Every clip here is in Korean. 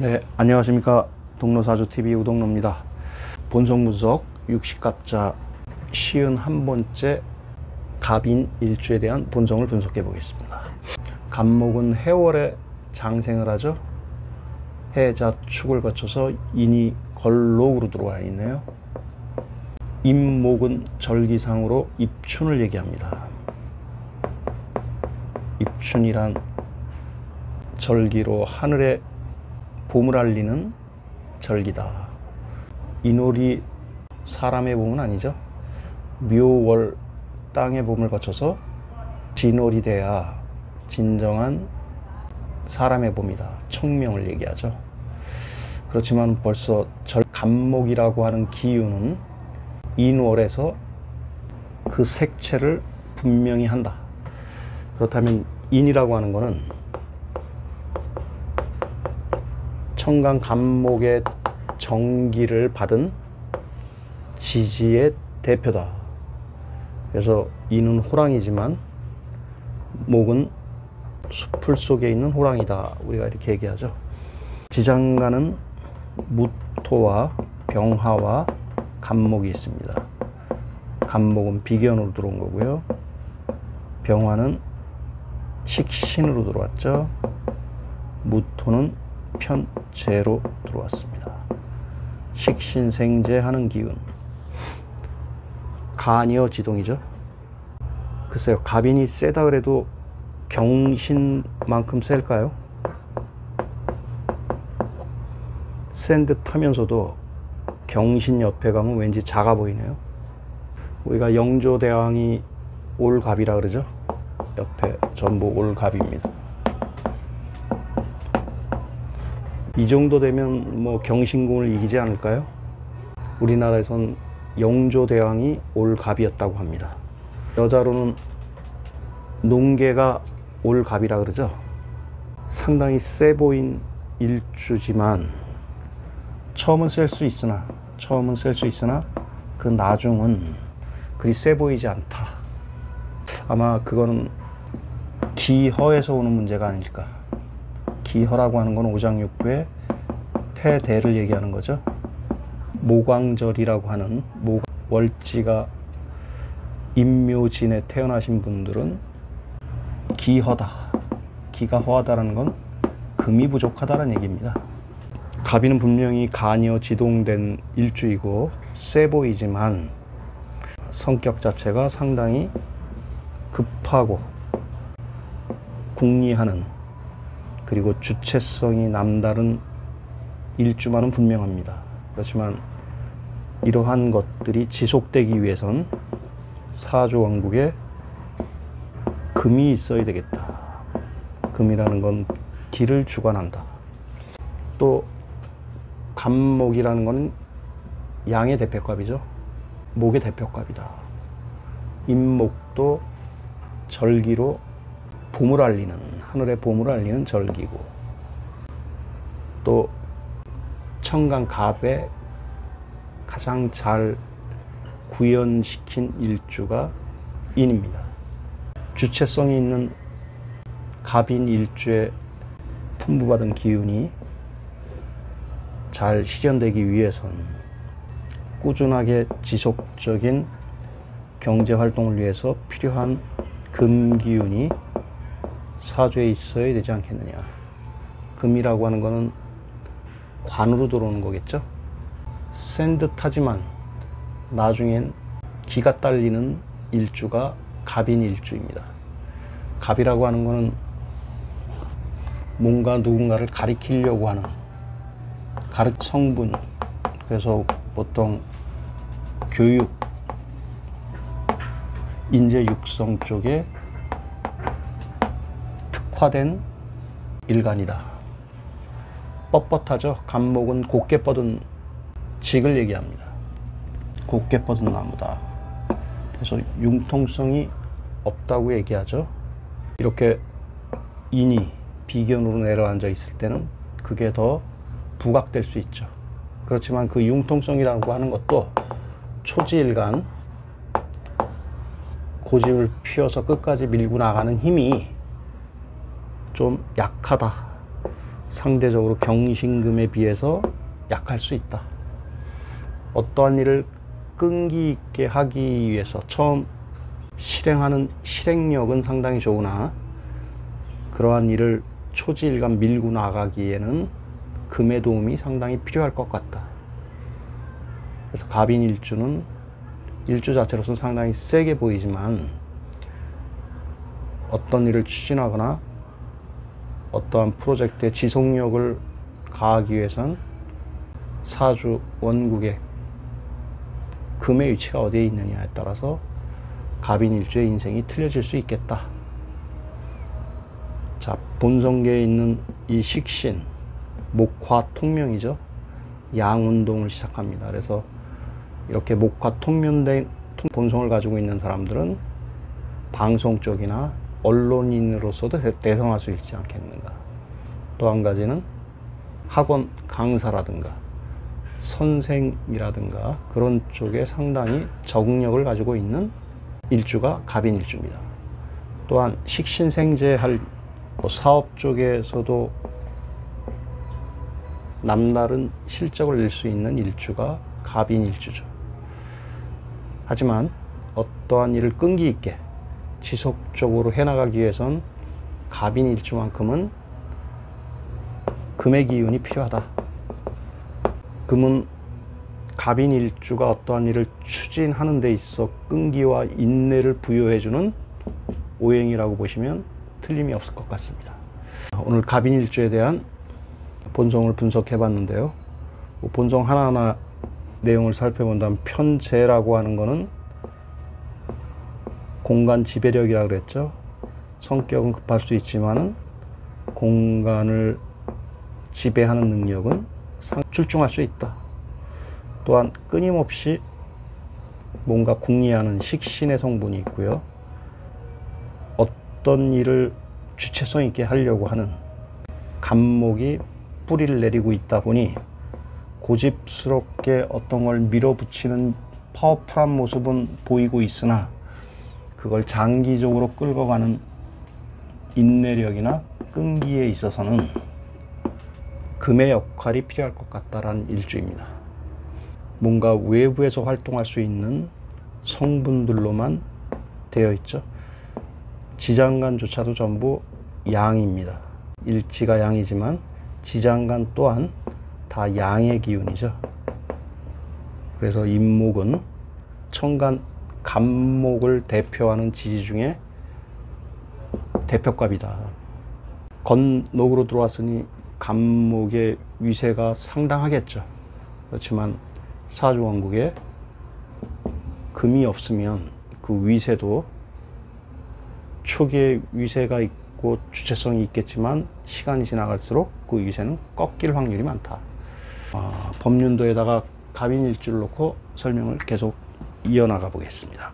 네, 안녕하십니까. 동로사주TV 우동로입니다. 본성 분석 60갑자 51번째 갑인 일주에 대한 본성을 분석해 보겠습니다. 갑목은 해월에 장생을 하죠. 해자 축을 거쳐서 인이 걸록으로 들어와 있네요. 임목은 절기상으로 입춘을 얘기합니다. 입춘이란 절기로 하늘에 봄을 알리는 절기다. 인월이 사람의 봄은 아니죠. 묘월 땅의 봄을 거쳐서 진월이 돼야 진정한 사람의 봄이다. 청명을 얘기하죠. 그렇지만 벌써 갑목이라고 하는 기운은 인월에서 그 색채를 분명히 한다. 그렇다면 인이라고 하는 것은 청강 갑목의 정기를 받은 지지의 대표다. 그래서 인은 호랑이지만 목은 숲풀 속에 있는 호랑이다. 우리가 이렇게 얘기하죠. 지장간은 무토와 병화와 갑목이 있습니다. 갑목은 비견으로 들어온 거고요. 병화는 식신으로 들어왔죠. 무토는 편재로 들어왔습니다. 식신생재하는 기운. 간이어 지동이죠. 글쎄요, 갑인이 세다 그래도 경신만큼 셀까요? 센 듯 하면서도 경신 옆에 가면 왠지 작아 보이네요. 우리가 영조대왕이 올갑이라 그러죠. 옆에 전부 올갑입니다. 이 정도 되면 뭐 경신궁을 이기지 않을까요? 우리나라에선 영조대왕이 올갑이었다고 합니다. 여자로는 농계가 올갑이라 그러죠. 상당히 세 보인 일주지만 처음은 셀 수 있으나 그 나중은 그리 세 보이지 않다. 아마 그거는 기허에서 오는 문제가 아닐까. 기허라고 하는 건 오장육부의 폐대를 얘기하는 거죠. 모광절이라고 하는 월지가 임묘진에 태어나신 분들은 기허다. 기가 허하다라는 건 금이 부족하다는 얘기입니다. 갑이는 분명히 간이어 지동된 일주이고 세 보이지만 성격 자체가 상당히 급하고 궁리하는, 그리고 주체성이 남다른 일주만은 분명합니다. 그렇지만 이러한 것들이 지속되기 위해선 사주왕국에 금이 있어야 되겠다. 금이라는 건 기를 주관한다. 또 갑목이라는 건 양의 대표값이죠. 목의 대표값이다. 임목도 절기로 봄을 알리는, 하늘의 봄을 알리는 절기고, 또 청강갑에 가장 잘 구현시킨 일주가 인입니다. 주체성이 있는 갑인 일주에 풍부받은 기운이 잘 실현되기 위해선 꾸준하게 지속적인 경제활동을 위해서 필요한 금기운이 사주에 있어야 되지 않겠느냐. 금이라고 하는 거는 관으로 들어오는 거겠죠. 센 듯하지만 나중엔 기가 딸리는 일주가 갑인 일주입니다. 갑이라고 하는 거는 뭔가 누군가를 가리키려고 하는 성분. 그래서 보통 교육, 인재 육성 쪽에 특화된 일간이다. 뻣뻣하죠. 갑목은 곧게 뻗은 직을 얘기합니다. 곧게 뻗은 나무다. 그래서 융통성이 없다고 얘기하죠. 이렇게 인이 비견으로 내려앉아 있을 때는 그게 더 부각될 수 있죠. 그렇지만 그 융통성이라고 하는 것도 초지일간 고집을 피워서 끝까지 밀고 나가는 힘이 좀 약하다. 상대적으로 경신금에 비해서 약할 수 있다. 어떠한 일을 끈기 있게 하기 위해서 처음 실행하는 실행력은 상당히 좋으나 그러한 일을 초지일간 밀고 나가기에는 금의 도움이 상당히 필요할 것 같다. 그래서 갑인일주는 일주 자체로서는 상당히 세게 보이지만 어떤 일을 추진하거나 어떠한 프로젝트의 지속력을 가하기 위해선 사주 원국의 금의 위치가 어디에 있느냐에 따라서 갑인일주의 인생이 틀려질 수 있겠다. 자, 본성계에 있는 이 식신, 목화 통명이죠. 양운동을 시작합니다. 그래서 이렇게 목화 통면된 본성을 가지고 있는 사람들은 방송 쪽이나 언론인으로서도 대성할 수 있지 않겠는가. 또 한 가지는 학원 강사라든가 선생이라든가 그런 쪽에 상당히 적응력을 가지고 있는 일주가 갑인일주입니다. 또한 식신생재할 사업 쪽에서도 남다른 실적을 낼 수 있는 일주가 갑인일주죠. 하지만 어떠한 일을 끈기 있게 지속적으로 해나가기 위해선 갑인일주만큼은 금의 기운이 필요하다. 금은 갑인일주가 어떠한 일을 추진하는 데 있어 끈기와 인내를 부여해주는 오행이라고 보시면 틀림이 없을 것 같습니다. 오늘 갑인일주에 대한 본성을 분석해 봤는데요. 본성 하나하나 내용을 살펴본다면 편재라고 하는 것은 공간 지배력이라고 그랬죠. 성격은 급할 수 있지만 공간을 지배하는 능력은 출중할 수 있다. 또한 끊임없이 뭔가 궁리하는 식신의 성분이 있고요. 어떤 일을 주체성 있게 하려고 하는 간목이 뿌리를 내리고 있다 보니 고집스럽게 어떤 걸 밀어붙이는 파워풀한 모습은 보이고 있으나 그걸 장기적으로 끌고 가는 인내력이나 끈기에 있어서는 금의 역할이 필요할 것 같다라는 일주입니다. 뭔가 외부에서 활동할 수 있는 성분들로만 되어 있죠. 지장간조차도 전부 양입니다. 일지가 양이지만 지장간 또한 다 양의 기운이죠. 그래서 임목은 천간 간목을 대표하는 지지 중에 대표값이다. 건록으로 들어왔으니 간목의 위세가 상당하겠죠. 그렇지만 사주원국에 금이 없으면 그 위세도 초기에 위세가 있고 주체성이 있겠지만 시간이 지나갈수록 그 위세는 꺾일 확률이 많다. 법륜도에다가 갑인일주를 놓고 설명을 계속 이어나가 보겠습니다.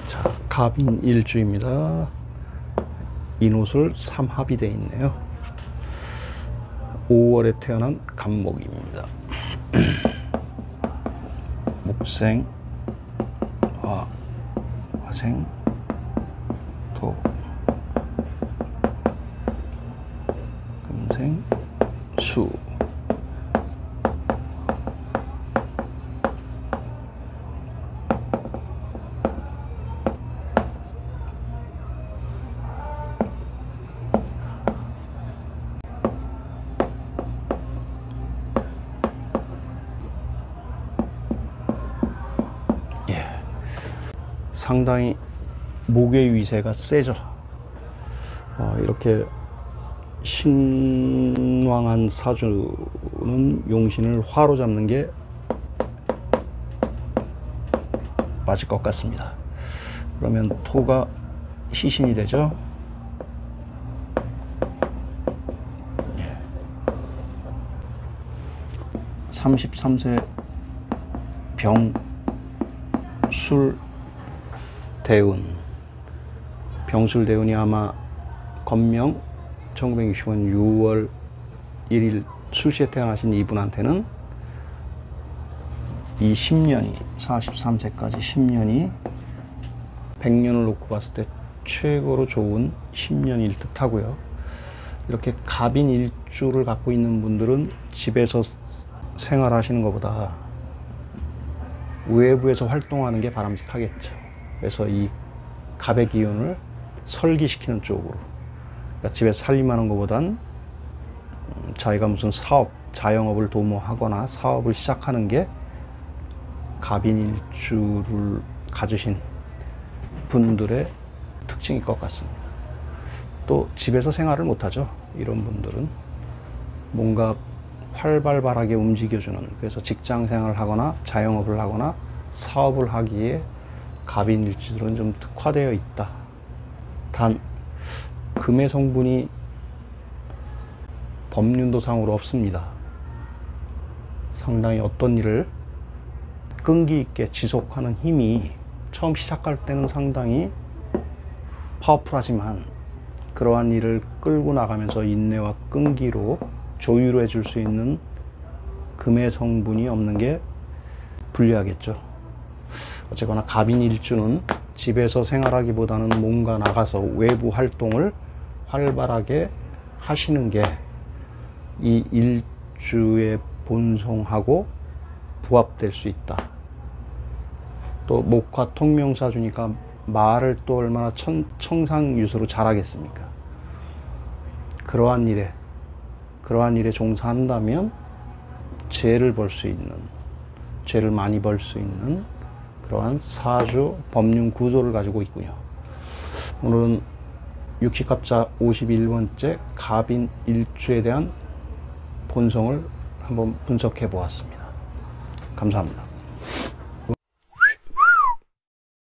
자, 갑인일주입니다. 인호술 3합이 되어 있네요. 5월에 태어난 간목입니다. 목생, 화, 화생, 토, 금생, 수. 상당히 목의 위세가 세죠. 이렇게 신왕한 사주는 용신을 화로 잡는 게 맞을 것 같습니다. 그러면 토가 시신이 되죠. 33세 병술 대운, 병술대운이 아마 건명 1960년 6월 1일 술시에 태어나신 이분한테는 이 10년이 43세까지 10년이 100년을 놓고 봤을 때 최고로 좋은 10년일 듯 하고요. 이렇게 갑인 일주를 갖고 있는 분들은 집에서 생활하시는 것보다 외부에서 활동하는 게 바람직하겠죠. 그래서 이 갑의 기운을 설기시키는 쪽으로, 그러니까 집에서 살림하는 것보단 자기가 무슨 사업, 자영업을 도모하거나 사업을 시작하는 게 갑인 일주를 가지신 분들의 특징일 것 같습니다. 또 집에서 생활을 못하죠. 이런 분들은 뭔가 활발하게 움직여주는, 그래서 직장 생활을 하거나 자영업을 하거나 사업을 하기에 갑인 일주들은 좀 특화되어 있다. 단 금의 성분이 법륜도상으로 없습니다. 상당히 어떤 일을 끈기 있게 지속하는 힘이 처음 시작할 때는 상당히 파워풀하지만 그러한 일을 끌고 나가면서 인내와 끈기로 조율해 줄 수 있는 금의 성분이 없는 게 불리하겠죠. 어쨌거나 갑인 일주는 집에서 생활하기보다는 뭔가 나가서 외부 활동을 활발하게 하시는 게 이 일주의 본성하고 부합될 수 있다. 또 목화 통명사주니까 말을 또 얼마나 청상유수로 잘하겠습니까? 그러한 일에 종사한다면 죄를 벌 수 있는, 죄를 많이 벌 수 있는 그러한 사주 법륜 구조를 가지고 있고요. 오늘은 육식갑자 51번째 갑인 일주에 대한 본성을 한번 분석해 보았습니다. 감사합니다.